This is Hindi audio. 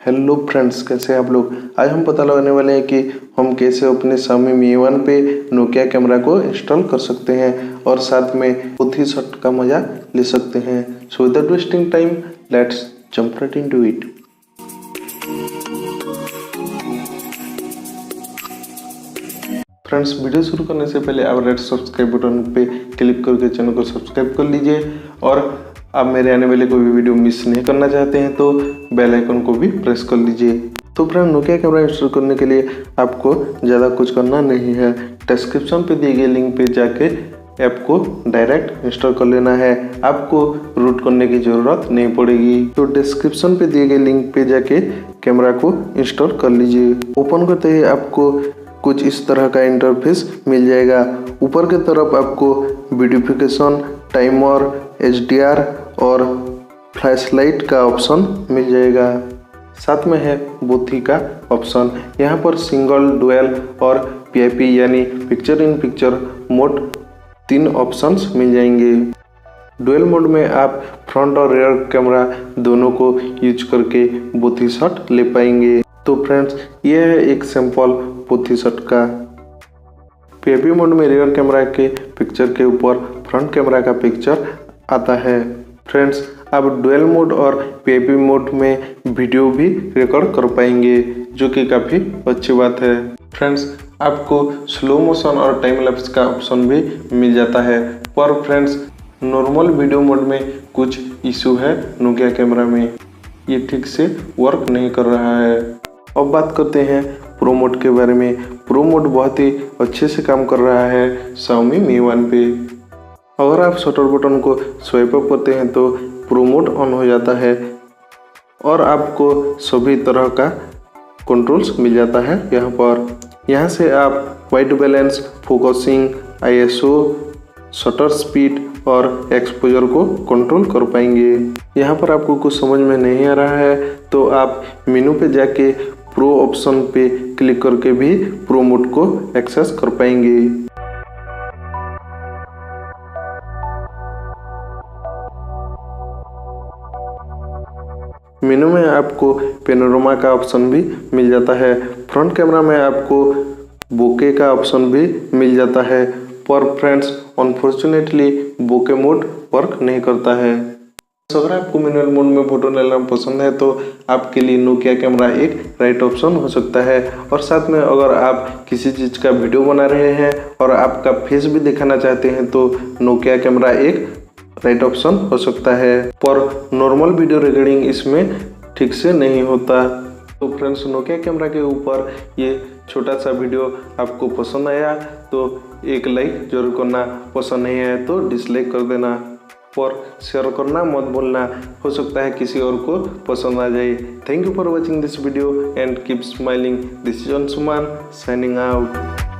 हेलो फ्रेंड्स, कैसे हैं आप लोग। आज हम पता लगाने वाले हैं कि हम कैसे अपने Xiaomi Mi 1 पे नोकिया कैमरा को इंस्टॉल कर सकते हैं और साथ में बोथी शॉट का मजा ले सकते हैं। So without wasting time, let's jump right into it. Friends, video शुरू करने से पहले आप रेड सब्सक्राइब बटन पे क्लिक करके चैनल को सब्सक्राइब कर लीजिए और आप मेरे आने वाले कोई भी वीडियो मिस नहीं करना चाहते हैं तो बेल आइकन को भी प्रेस कर लीजिए। तो फ्रेंड, नोकिया कैमरा इंस्टॉल करने के लिए आपको ज़्यादा कुछ करना नहीं है। डिस्क्रिप्शन पे दिए गए लिंक पे जाके ऐप को डायरेक्ट इंस्टॉल कर लेना है। आपको रूट करने की ज़रूरत नहीं पड़ेगी। तो डिस्क्रिप्शन पे दिए गए लिंक पे जाके कैमरा को इंस्टॉल कर लीजिए। ओपन करते ही आपको कुछ इस तरह का इंटरफेस मिल जाएगा। ऊपर की तरफ आपको ब्यूटिफिकेशन, टाइमर, HDR और फ्लैशलाइट का ऑप्शन मिल जाएगा। साथ में है बोथी का ऑप्शन। यहाँ पर सिंगल, डुअल और PIP यानी picture in picture mode 3 options मिल जाएंगे। डुअल मोड में आप फ्रंट और रियर कैमरा दोनों को यूज करके बोथी शॉट ले पाएंगे। तो फ्रेंड्स, ये है एक सैंपल बोथी शॉट का। PIP मोड में रियर कैमरा के पिक्चर के ऊपर फ्रंट कैमरा का पिक्चर आता है। फ्रेंड्स, आप डुअल मोड और PIP मोड में वीडियो भी रिकॉर्ड कर पाएंगे, जो कि काफ़ी अच्छी बात है। फ्रेंड्स, आपको स्लो मोशन और टाइम लैप्स का ऑप्शन भी मिल जाता है। पर फ्रेंड्स, नॉर्मल वीडियो मोड में कुछ इशू है नोकिया कैमरा में, ये ठीक से वर्क नहीं कर रहा है। अब बात करते हैं प्रो मोड के बारे में। प्रो मोड बहुत ही अच्छे से काम कर रहा है Xiaomi Mi 1 पे। अगर आप शटर बटन को स्वाइप अप करते हैं तो प्रो मोड ऑन हो जाता है और आपको सभी तरह का कंट्रोल्स मिल जाता है यहाँ पर। यहाँ से आप white balance, focusing, ISO, shutter speed और एक्सपोजर को कंट्रोल कर पाएंगे। यहाँ पर आपको कुछ समझ में नहीं आ रहा है तो आप मेनू पे जाके प्रो ऑप्शन पे क्लिक करके भी प्रो मोड को एक्सेस कर पाएंगे। मेनू में आपको पेनोरामा का ऑप्शन भी मिल जाता है। फ्रंट कैमरा में आपको बोके का ऑप्शन भी मिल जाता है। पर फ्रेंड्स, अनफॉर्चुनेटली बोके मोड वर्क नहीं करता है। अगर आपको मैनुअल मोड में फोटो लेना पसंद है तो आपके लिए नोकिया कैमरा एक राइट ऑप्शन हो सकता है। और साथ में अगर आप किसी चीज़ का वीडियो बना रहे हैं और आपका फेस भी दिखाना चाहते हैं तो नोकिया कैमरा एक राइट ऑप्शन हो सकता है। पर नॉर्मल वीडियो रिकॉर्डिंग इसमें ठीक से नहीं होता। तो फ्रेंड्स, नोकिया कैमरा के ऊपर ये छोटा सा वीडियो आपको पसंद आया तो एक लाइक जरूर करना, पसंद नहीं आया तो डिसलाइक कर देना, पर शेयर करना मत भूलना। हो सकता है किसी और को पसंद आ जाए। Thank you for watching this video and keep smiling. This is Anshuman signing out.